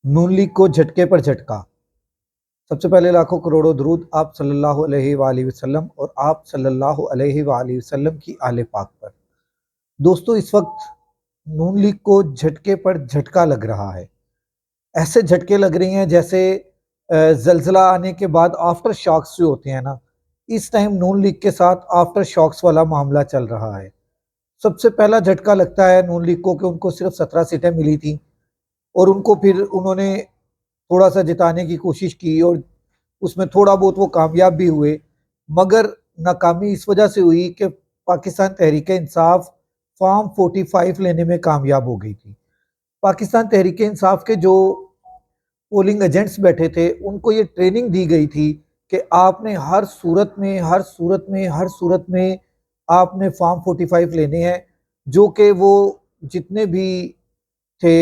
नून league को झटके पर झटका। सबसे पहले लाखों करोड़ों दरूद आप सल्लल्लाहु अलैहि वसल्लम और आप सल्लल्लाहु अलैहि वसल्लम की आले पाक पर। दोस्तों, इस वक्त नून लीग को झटके पर झटका लग रहा है। ऐसे झटके लग रही हैं जैसे जलजला आने के बाद आफ्टर शॉक्स जो होते हैं ना, इस टाइम नून लीग के साथ आफ्टर शॉक्स वाला मामला चल रहा है। सबसे पहला झटका लगता है नून लीग को कि उनको सिर्फ 17 सीटें मिली थी और उनको फिर उन्होंने थोड़ा सा जिताने की कोशिश की और उसमें थोड़ा बहुत वो कामयाब भी हुए, मगर नाकामी इस वजह से हुई कि पाकिस्तान तहरीक इंसाफ फॉर्म 45 लेने में कामयाब हो गई थी। पाकिस्तान तहरीक इंसाफ के जो पोलिंग एजेंट्स बैठे थे उनको ये ट्रेनिंग दी गई थी कि आपने हर सूरत में आपने फॉर्म 45 लेने हैं, जो कि वो जितने भी थे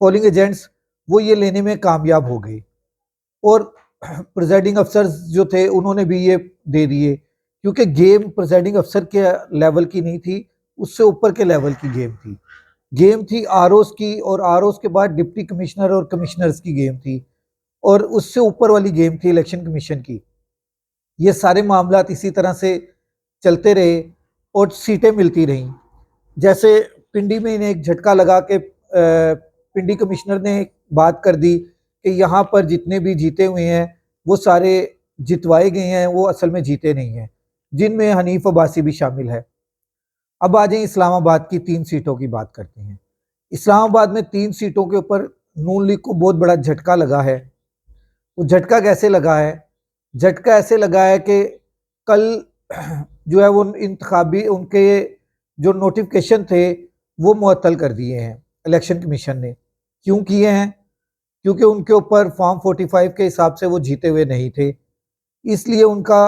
पोलिंग एजेंट्स वो ये लेने में कामयाब हो गए और प्रिजाइडिंग अफसर्स जो थे उन्होंने भी ये दे दिए, क्योंकि गेम प्रिजाइडिंग अफसर के लेवल की नहीं थी, उससे ऊपर के लेवल की गेम थी आरओस की, और आरओस के बाद डिप्टी कमिश्नर और कमिश्नर्स की गेम थी, और उससे ऊपर वाली गेम थी इलेक्शन कमीशन की। ये सारे मामलात इसी तरह से चलते रहे और सीटें मिलती रहीं। जैसे पिंडी में इन्हें एक झटका लगा के पिंडी कमिश्नर ने बात कर दी कि यहाँ पर जितने भी जीते हुए हैं वो सारे जितवाए गए हैं, वो असल में जीते नहीं हैं, जिनमें हनीफ अब्बासी भी शामिल है। अब आ जाए इस्लामाबाद की 3 सीटों की बात करते हैं। इस्लामाबाद में 3 सीटों के ऊपर नून लीग को बहुत बड़ा झटका लगा है। वो झटका कैसे लगा है? झटका ऐसे लगा है कि कल जो है वो इंतखाबी उनके जो नोटिफिकेशन थे वो मुअत्तल कर दिए हैं इलेक्शन कमीशन ने। क्यों किए हैं? क्योंकि उनके ऊपर फॉर्म 45 के हिसाब से वो जीते हुए नहीं थे, इसलिए उनका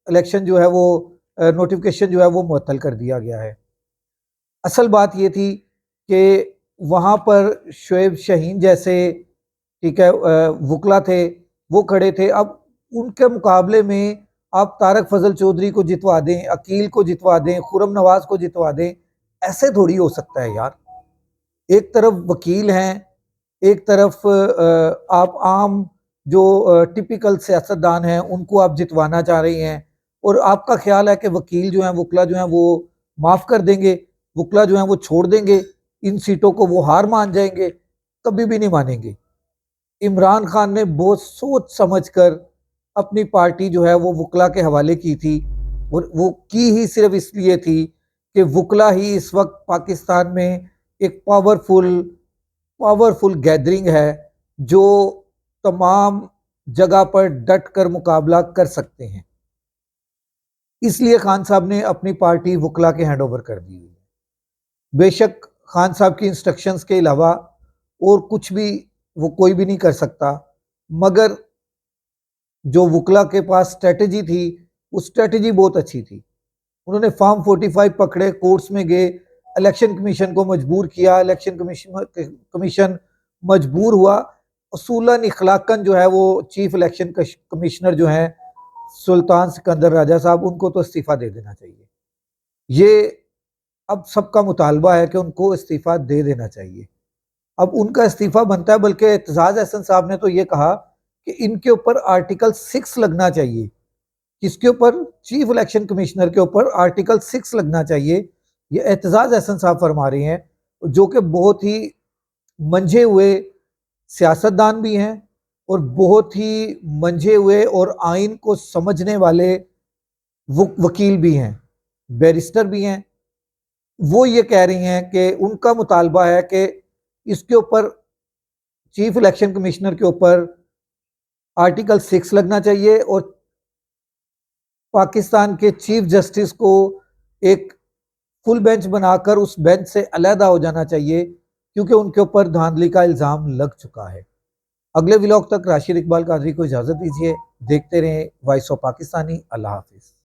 इलेक्शन जो है वो नोटिफिकेशन जो है वो मुअत्तल कर दिया गया है। असल बात ये थी कि वहाँ पर शोएब शाहीन जैसे, ठीक है, वकला थे, वो खड़े थे। अब उनके मुकाबले में आप तारक फजल चौधरी को जितवा दें, अकील को जितवा दें, खुरम नवाज को जितवा दें, ऐसे थोड़ी हो सकता है यार। एक तरफ वकील हैं, एक तरफ आप आम जो टिपिकल सियासतदान हैं उनको आप जितवाना चाह रही हैं, और आपका ख्याल है कि वकील जो हैं, वकला जो हैं वो माफ़ कर देंगे, वकला जो हैं वो छोड़ देंगे, इन सीटों को वो हार मान जाएंगे? कभी भी नहीं मानेंगे। इमरान खान ने बहुत सोच समझ कर अपनी पार्टी जो है वो वकला के हवाले की थी, और वो की ही सिर्फ इसलिए थी कि वकला ही इस वक्त पाकिस्तान में एक पावरफुल गैदरिंग है जो तमाम जगह पर डट कर मुकाबला कर सकते हैं। इसलिए खान साहब ने अपनी पार्टी वकला के हैंड ओवर कर दी हुई है। बेशक खान साहब की इंस्ट्रक्शंस के अलावा और कुछ भी वो कोई भी नहीं कर सकता, मगर जो वकला के पास स्ट्रेटजी थी वो स्ट्रेटजी बहुत अच्छी थी। उन्होंने फॉर्म 45 पकड़े, कोर्ट्स में गए, इलेक्शन कमीशन को मजबूर किया, इलेक्शन कमीशन मजबूर हुआ, असूलन इखलाकन जो है वो चीफ इलेक्शन कमिश्नर जो है सुल्तान सिकंदर राजा साहब, उनको तो इस्तीफा दे देना चाहिए। ये अब सबका मुतालबा है कि उनको इस्तीफा दे देना चाहिए। अब उनका इस्तीफा बनता है, बल्कि एतजाज अहसन साहब ने तो ये कहा कि इनके ऊपर आर्टिकल 6 लगना चाहिए। किसके ऊपर? चीफ इलेक्शन कमिश्नर के ऊपर आर्टिकल 6 लगना चाहिए। ये एतजाज अहसन साहब फरमा रहे हैं, जो कि बहुत ही मंझे हुए सियासतदान भी हैं और बहुत ही मंझे हुए और आइन को समझने वाले वकील भी हैं, बैरिस्टर भी हैं। वो ये कह रही हैं कि उनका मुतालबा है कि इसके ऊपर चीफ इलेक्शन कमिश्नर के ऊपर आर्टिकल 6 लगना चाहिए और पाकिस्तान के चीफ जस्टिस को एक फुल बेंच बनाकर उस बेंच से अलहदा हो जाना चाहिए, क्योंकि उनके ऊपर धांधली का इल्ज़ाम लग चुका है। अगले व्लॉग तक राशिद इकबाल कादरी को इजाज़त दीजिए। देखते रहें वॉइस ऑफ पाकिस्तानी। अल्लाह हाफिज़।